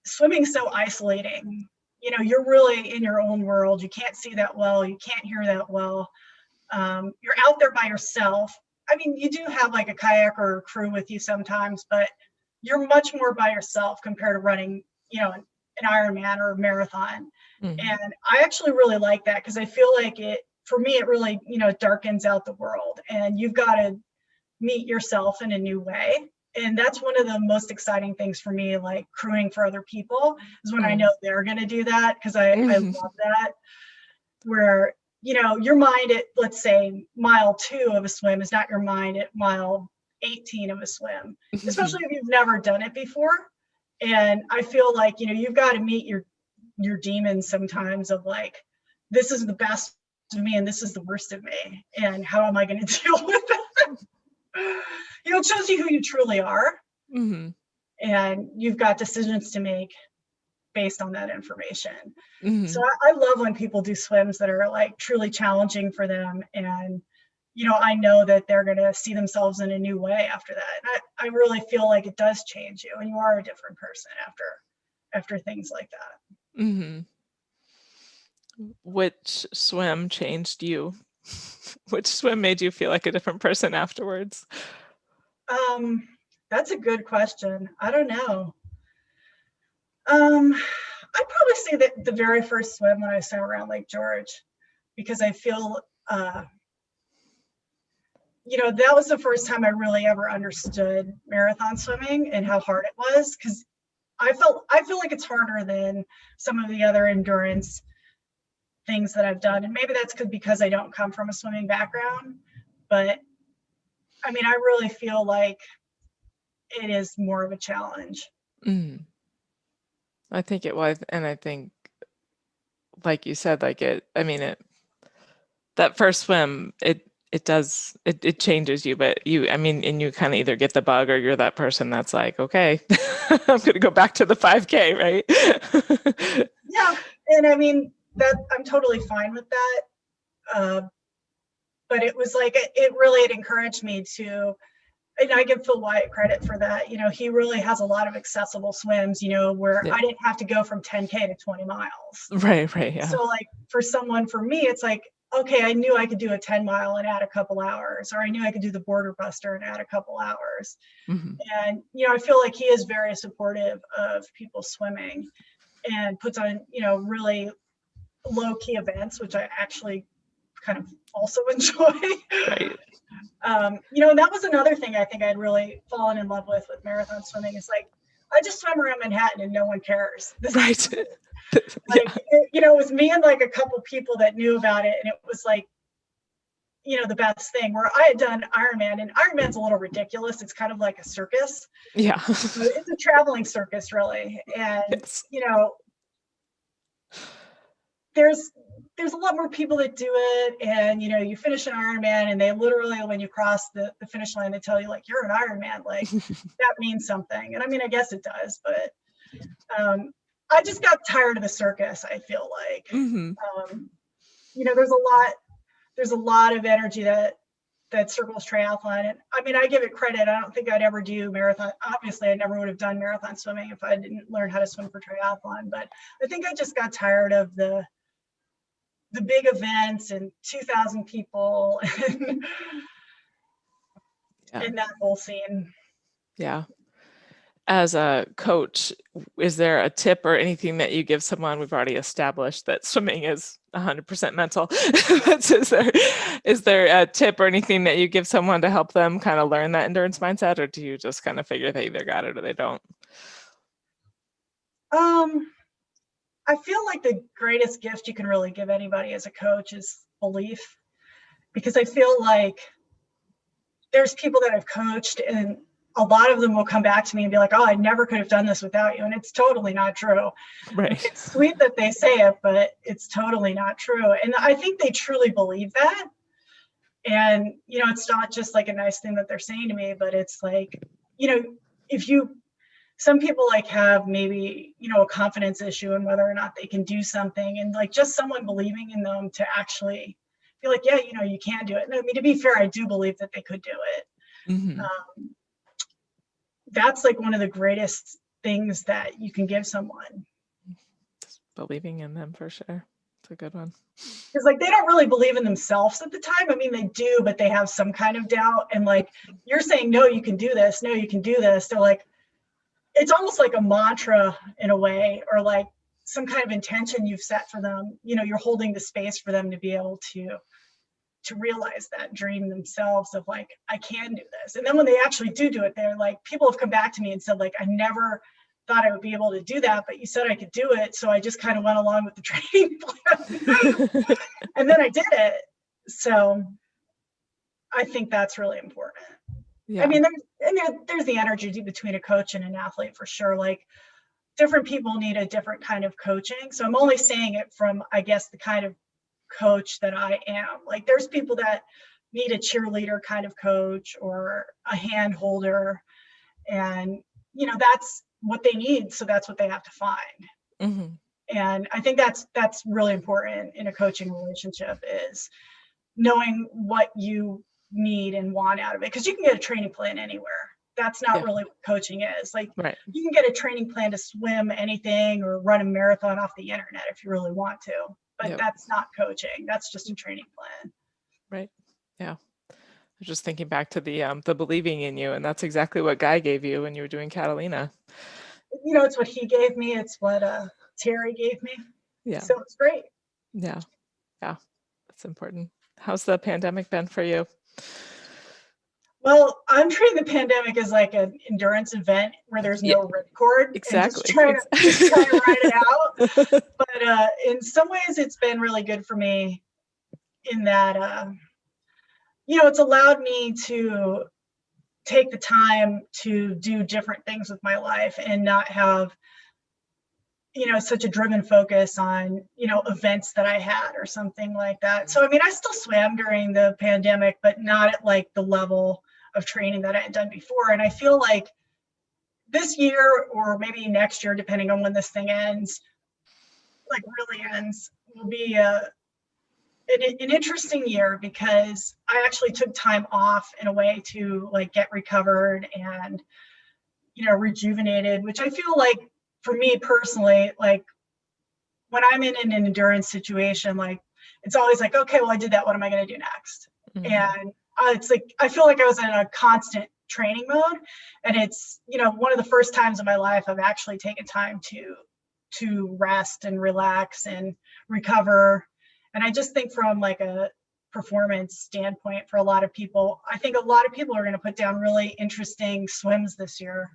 swimming's so isolating. You're really in your own world. You can't see that well. You can't hear that well. You're out there by yourself. You do have like a kayak or a crew with you sometimes, but you're much more by yourself compared to running, an Ironman or a marathon. And I actually really like that, because I feel like for me, it really, darkens out the world, and you've got to meet yourself in a new way. And that's one of the most exciting things for me, like crewing for other people, is when I know they're going to do that, because I love that, where, your mind at, let's say, mile 2 of a swim is not your mind at mile 18 of a swim, especially if you've never done it before. And I feel like, you've got to meet your demons sometimes, of like, this is the best of me and this is the worst of me, and how am I going to deal with that? It shows you who you truly are. And you've got decisions to make based on that information. So I love when people do swims that are like truly challenging for them, and I know that they're going to see themselves in a new way after that. And I really feel like it does change you, and you are a different person after things like that. Which swim changed you? Which swim made you feel like a different person afterwards? That's a good question. I don't know. I'd probably say that the very first swim when I swam around Lake George, because I feel, that was the first time I really ever understood marathon swimming and how hard it was. Because I feel like it's harder than some of the other endurance things that I've done, and maybe that's because I don't come from a swimming background. But I mean, I really feel like it is more of a challenge. Mm. I think it was, and I think, like you said, that first swim, it changes you, but and you kind of either get the bug or you're that person that's like, okay, I'm gonna go back to the 5K, right? Yeah, and I mean that I'm totally fine with that. Uh, but it was like it really had encouraged me to, and I give Phil Wyatt credit for that. He really has a lot of accessible swims, where Yeah. I didn't have to go from 10K to 20 miles. Right, yeah. So like for me, it's like, okay, I knew I could do a 10 mile and add a couple hours, or I knew I could do the border buster and add a couple hours. Hmm. And, I feel like he is very supportive of people swimming and puts on, really low key events, which I actually kind of also enjoy. Right. And that was another thing I think I'd really fallen in love with marathon swimming is like, I just swim around Manhattan and no one cares. Right. Like, Yeah. it was me and like a couple people that knew about it. And it was like, the best thing where I had done Ironman, and Ironman's a little ridiculous. It's kind of like a circus. Yeah. It's a traveling circus really. And, Yes. there's a lot more people that do it, and you finish an Ironman and they literally, when you cross the finish line, they tell you like, you're an Ironman, like that means something. And I mean, I guess it does, but I just got tired of the circus, I feel like. Hmm. There's a lot of energy that circles triathlon, and I mean, I give it credit. I don't think I'd ever do marathon. Obviously I never would have done marathon swimming if I didn't learn how to swim for triathlon, but I think I just got tired of the big events and 2,000 people and, Yeah. and that whole scene. Yeah. As a coach, is there a tip or anything that you give someone? We've already established that swimming is 100% mental. Is there a tip or anything that you give someone to help them kind of learn that endurance mindset, or do you just kind of figure they either got it or they don't? I feel like the greatest gift you can really give anybody as a coach is belief, because I feel like there's people that I've coached and a lot of them will come back to me and be like, oh, I never could have done this without you. And it's totally not true. Right. I mean, it's sweet that they say it, but it's totally not true. And I think they truly believe that. And, it's not just like a nice thing that they're saying to me, but it's like, some people like have maybe, a confidence issue in whether or not they can do something, and like just someone believing in them to actually be like, yeah, you can do it. And I mean, to be fair, I do believe that they could do it. Mm-hmm. That's like one of the greatest things that you can give someone. Just believing in them, for sure. It's a good one. Because like they don't really believe in themselves at the time. I mean, they do, but they have some kind of doubt. And like you're saying, no, you can do this. No, you can do this. They're like, it's almost like a mantra in a way, or like some kind of intention you've set for them. You're holding the space for them to be able to realize that dream themselves of like, I can do this. And then when they actually do it, they're like, people have come back to me and said like, I never thought I would be able to do that, but you said I could do it. So I just kind of went along with the training plan and then I did it. So I think that's really important. Yeah. I mean, there's the energy between a coach and an athlete for sure. Like different people need a different kind of coaching. So I'm only saying it from, I guess, the kind of coach that I am. Like there's people that need a cheerleader kind of coach or a hand holder, and that's what they need, so that's what they have to find. Mm-hmm. And I think that's really important in a coaching relationship, is knowing what you need and want out of it, because you can get a training plan anywhere. That's not really what coaching is. Like right. You can get a training plan to swim anything or run a marathon off the internet if you really want to. but Yep. that's not coaching. That's just a training plan. Right. Yeah. I was just thinking back to the believing in you, and that's exactly what Guy gave you when you were doing Catalina. It's what he gave me. It's what Terry gave me. Yeah. So it's great. Yeah. Yeah. That's important. How's the pandemic been for you? Well, I'm treating the pandemic as like an endurance event where there's Yeah, no ripcord and just exactly. trying to ride it out. But in some ways, it's been really good for me in that it's allowed me to take the time to do different things with my life and not have such a driven focus on events that I had or something like that. So I mean, I still swam during the pandemic, but not at like the level of training that I had done before. And I feel like this year or maybe next year, depending on when this thing ends, like really ends, will be an interesting year because I actually took time off in a way to like get recovered and rejuvenated, which I feel like for me personally, like when I'm in an endurance situation, like it's always like, okay, well, I did that. What am I going to do next? Mhm. And it's like I feel like I was in a constant training mode, and it's one of the first times in my life I've actually taken time to rest and relax and recover. And I just think from like a performance standpoint for a lot of people, I think a lot of people are going to put down really interesting swims this year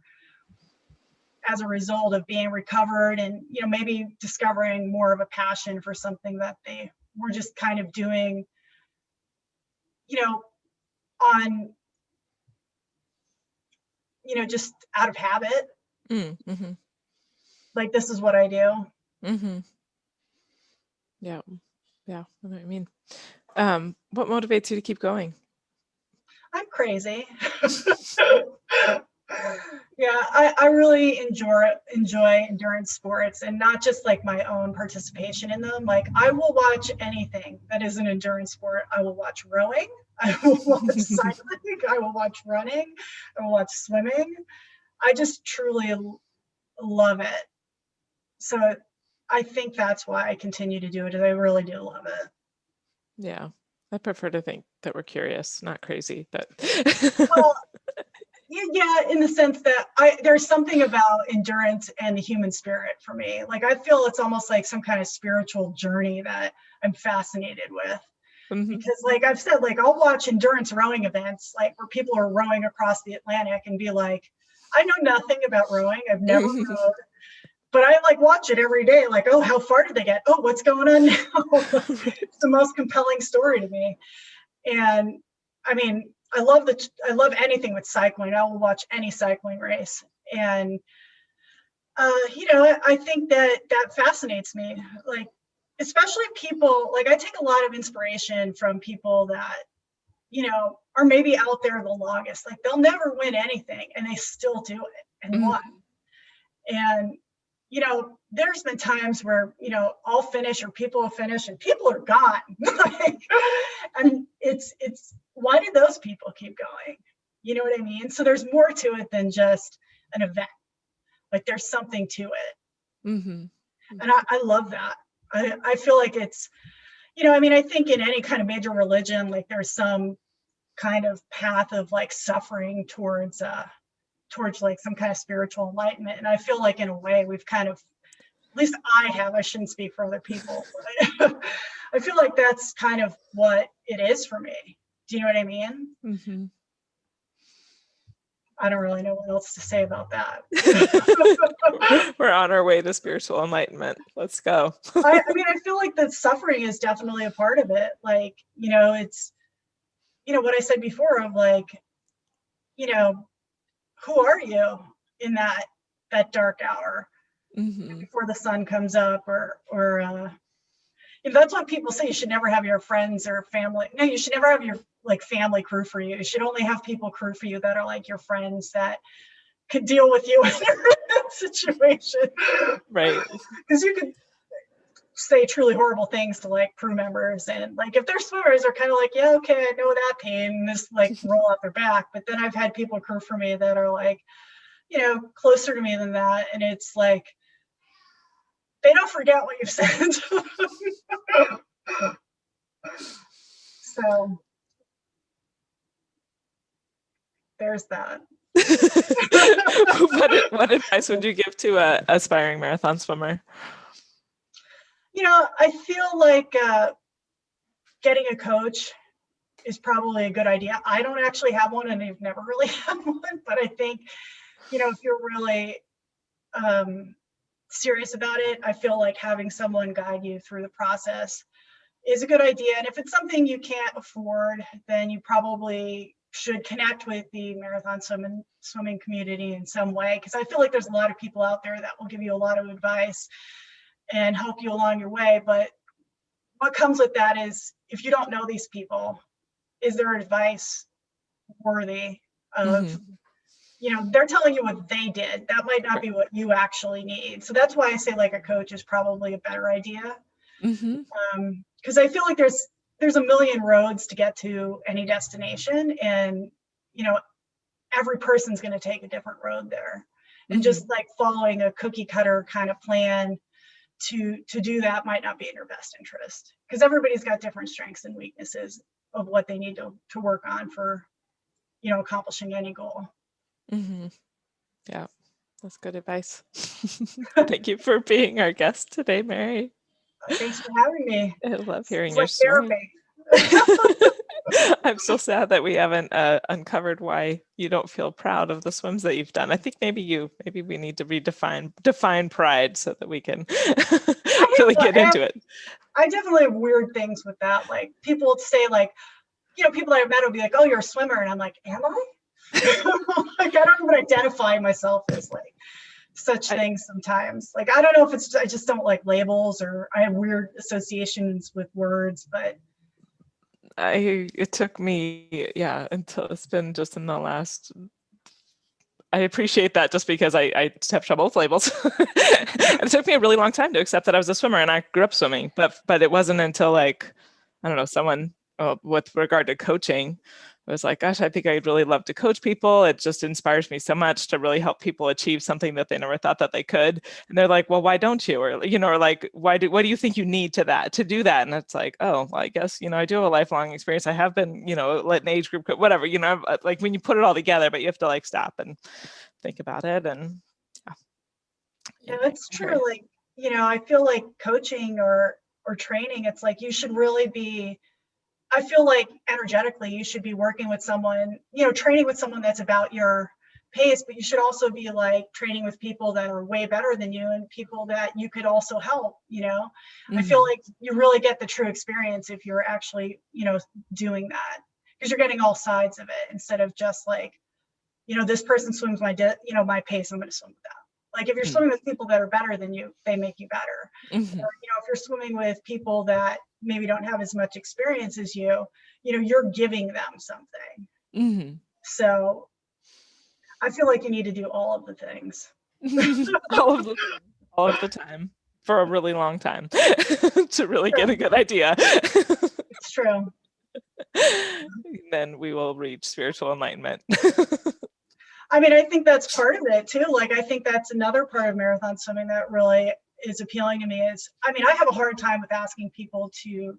as a result of being recovered and maybe discovering more of a passion for something that they were just kind of doing on just out of habit. Mm-hmm. Like, this is what I do. Mm-hmm. Yeah. Yeah. I know what I mean. What motivates you to keep going? I'm crazy. Yeah, I really enjoy endurance sports, and not just like my own participation in them. Like, I will watch anything that is an endurance sport. I will watch rowing, I will watch cycling, I will watch running, I will watch swimming. I just truly love it. So I think that's why I continue to do it, is I really do love it. Yeah. I prefer to think that we're curious, not crazy, but Well, yeah, in the sense that there's something about endurance and the human spirit for me. Like, I feel it's almost like some kind of spiritual journey that I'm fascinated with. Mhm. Because like I've said, like I'll watch endurance rowing events, like where people are rowing across the Atlantic, and be like, I know nothing about rowing. I've never rowed, but I like watch it every day. Like, oh, how far did they get? Oh, what's going on now? It's the most compelling story to me. And I mean, I love anything with cycling. I will watch any cycling race. And I think that fascinates me. Like, especially people, like I take a lot of inspiration from people that are maybe out there the longest. Like, they'll never win anything and they still do it and won. And there's been times where I'll finish or people will finish and people are gone. Like, and it's why did those people keep going? You know what I mean? So there's more to it than just an event. Like, there's something to it. Mm-hmm. And I love that. I feel like it's, I mean, I think in any kind of major religion, like there's some kind of path of like suffering towards like some kind of spiritual enlightenment. And I feel like in a way we've kind of, at least I shouldn't speak for other people, but I feel like that's kind of what it is for me. Do you know what I mean? Mm-hmm. I don't really know what else to say about that. We're on our way to spiritual enlightenment. Let's go. I mean, I feel like that suffering is definitely a part of it. Like, it's, what I said before of like, who are you in that dark hour Mm-hmm. before the sun comes up, or that's what people say. You should never have your friends or family. No, you should never have your like family crew for you. You should only have people crew for you that are like your friends that could deal with you in that situation. Right. Because you could say truly horrible things to like crew members, and like if they're swimmers, they're kind of like, yeah, okay, I know that pain, just like roll off their back. But then I've had people crew for me that are like, closer to me than that, and it's like, they don't forget what you've said. So there's that. What advice would you give to a aspiring marathon swimmer? I feel like getting a coach is probably a good idea. I don't actually have one, and I've never really had one, but I think, if you're really serious about it, I feel like having someone guide you through the process is a good idea. And if it's something you can't afford, then you probably should connect with the marathon swimming community in some way, because I feel like there's a lot of people out there that will give you a lot of advice and help you along your way. But what comes with that is, if you don't know these people, is their advice worthy of, they're telling you what they did. That might not be what you actually need. So that's why I say like a coach is probably a better idea. Because I feel like there's a million roads to get to any destination, and every person's going to take a different road there. And just like following a cookie cutter kind of plan to do that might not be in your best interest, because everybody's got different strengths and weaknesses of what they need to work on for accomplishing any goal. Yeah, that's good advice. Thank you for being our guest today, Mary. Thanks for having me. I love hearing It's your like story. therapy. I'm so sad that we haven't uncovered why you don't feel proud of the swims that you've done. I think maybe we need to define pride so that we can really get into it. I definitely have weird things with that. Like, people say, like, people that I've met will be like, "Oh, you're a swimmer," and I'm like, "Am I?" Like, I don't even identify myself as like such things sometimes. Like, I don't know if I just don't like labels, or I have weird associations with words, but it took me, until it's been just in the last, I appreciate that, just because I have trouble with labels. And it took me a really long time to accept that I was a swimmer, and I grew up swimming, but it wasn't until, like, I don't know, someone with regard to coaching, I was like, gosh, I think I'd really love to coach people. It just inspires me so much to really help people achieve something that they never thought that they could. And they're like, well, why don't you? Or, or like, what do you think you need to do that? And it's like, oh, well, I guess, I do have a lifelong experience. I have been, let an age group, whatever, like when you put it all together, but you have to like stop and think about it. And yeah, that's true. Like, I feel like coaching or training, it's like you should really be, I feel like energetically you should be working with someone, training with someone that's about your pace, but you should also be like training with people that are way better than you, and people that you could also help. I feel like you really get the true experience if you're actually, doing that, because you're getting all sides of it, instead of just like, this person swims my pace, I'm going to swim with that. Like, if you're swimming with people that are better than you, they make you better. Or, if you're swimming with people that maybe don't have as much experience as you, you're giving them something. So I feel like you need to do all of the things. all of the time, for a really long time, to really get a good idea. It's true. Then we will reach spiritual enlightenment. I mean, I think that's part of it too. Like, I think that's another part of marathon swimming that really is appealing to me is, I mean, I have a hard time with asking people to,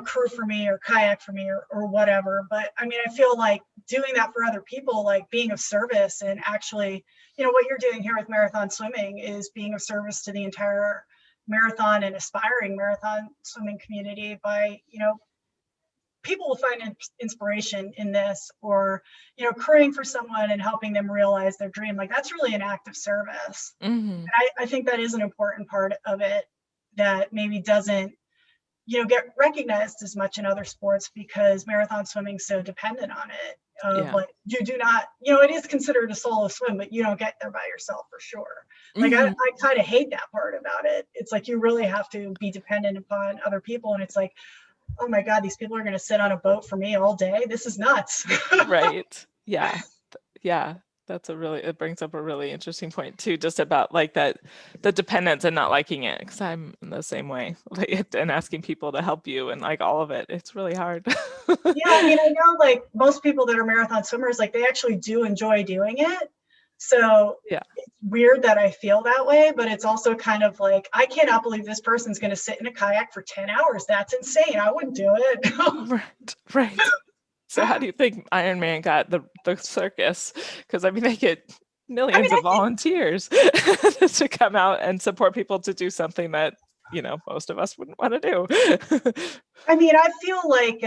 crew for me or kayak for me or whatever. But I mean, I feel like doing that for other people, like being of service, and actually, what you're doing here with marathon swimming is being of service to the entire marathon and aspiring marathon swimming community by, people will find inspiration in this, or crewing for someone and helping them realize their dream. Like, that's really an act of service. And I think that is an important part of it that maybe doesn't get recognized as much in other sports, because marathon swimming's so dependent on it. Like, you do not, it is considered a solo swim, but you don't get there by yourself for sure. Like, I kind of hate that part about it. It's like you really have to be dependent upon other people, and it's like, oh my God, these people are going to sit on a boat for me all day. This is nuts. Right. Yeah. It brings up a really interesting point too, just about like the dependence and not liking it. Cause I'm in the same way, like, and asking people to help you and like all of it. It's really hard. Yeah. I mean, I know like most people that are marathon swimmers, like they actually do enjoy doing it. So Yeah. it's weird that I feel that way, but it's also kind of like, I cannot believe this person's going to sit in a kayak for 10 hours. That's insane. I wouldn't do it. Right. Right. So how do you think Iron Man got the circus? Because I mean, they get I mean, millions of volunteers to come out and support people to do something that, most of us wouldn't want to do. I feel like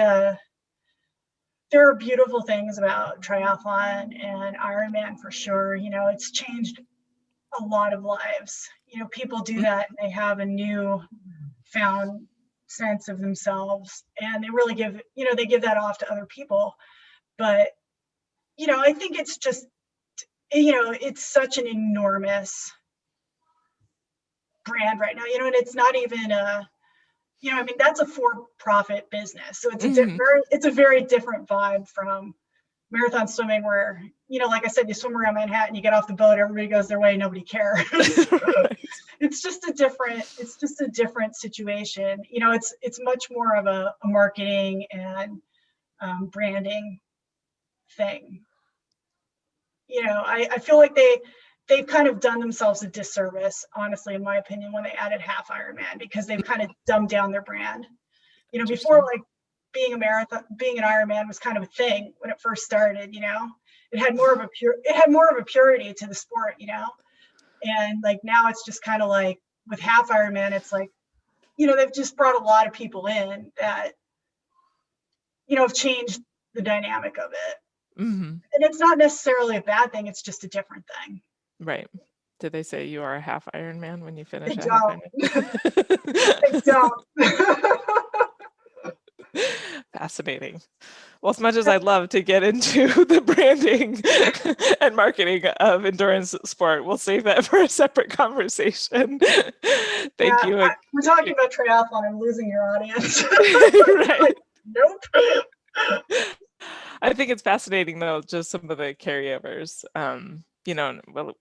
there are beautiful things about triathlon and Ironman for sure. It's changed a lot of lives. People do that and they have a new found sense of themselves, and they really give that off to other people. But I think it's just it's such an enormous brand right now, and it's not even that's a for-profit business, so Mhm. it's a very different vibe from marathon swimming, where like I said, you swim around Manhattan, you get off the boat, everybody goes their way, nobody cares. Right. It's just a different situation. It's much more of a marketing and branding thing. I feel like they've kind of done themselves a disservice, honestly, in my opinion, when they added half Ironman, because they've kind of dumbed down their brand. Before, Interesting. like, being an Ironman was kind of a thing when it first started. It had more of a purity to the sport. And like now it's just kind of like with half Ironman, it's like they've just brought a lot of people in that have changed the dynamic of it. Hmm. And it's not necessarily a bad thing, it's just a different thing. Right. Did they say you are a half Iron Man when you They finish a half don't. Iron They Man? don't. Fascinating. Well, as much as I'd love to get into the branding and marketing of endurance sport, we'll save that for a separate conversation. Yeah, Thank you. we're talking about triathlon. I'm losing your audience. Right. Like, nope. I think it's fascinating though, just some of the carryovers. Well,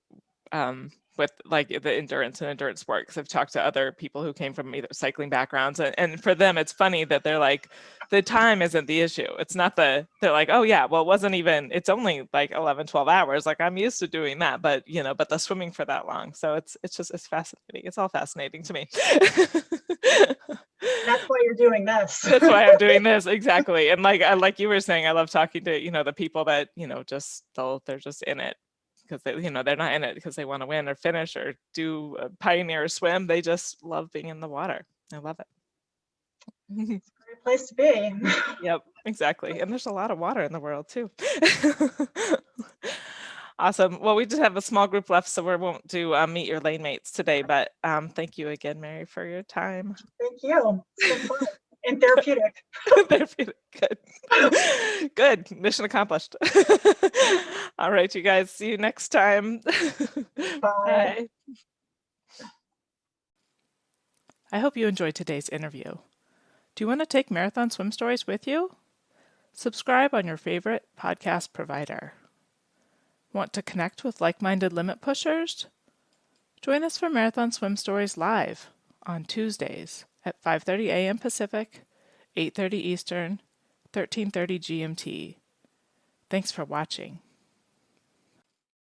with like the endurance sport, because I've talked to other people who came from either cycling backgrounds, and for them it's funny that they're like, the time isn't the issue. It's not they're like, oh yeah, well, it's only like 11, 12 hours, like I'm used to doing that, but the swimming for that long. So it's fascinating. It's all fascinating to me. That's why you're doing this. That's why I'm doing this, exactly. And like you were saying, I love talking to the people that just they're just in it because they're not in it because they want to win or finish or do a pioneer swim. They just love being in the water. I love it. Great place to be. Yep, exactly. And there's a lot of water in the world too. Awesome. Well, we just have a small group left, so we won't do meet your lane mates today. But thank you again, Mary, for your time. Thank you. It's been fun and therapeutic. They're feeling good. Good. Mission accomplished. All right, you guys. See you next time. Bye. Bye. I hope you enjoyed today's interview. Do you want to take Marathon Swim Stories with you? Subscribe on your favorite podcast provider. Want to connect with like-minded limit pushers? Join us for Marathon Swim Stories Live on Tuesdays at 5:30 a.m. Pacific, 8:30 Eastern, 13:30 GMT. Thanks for watching.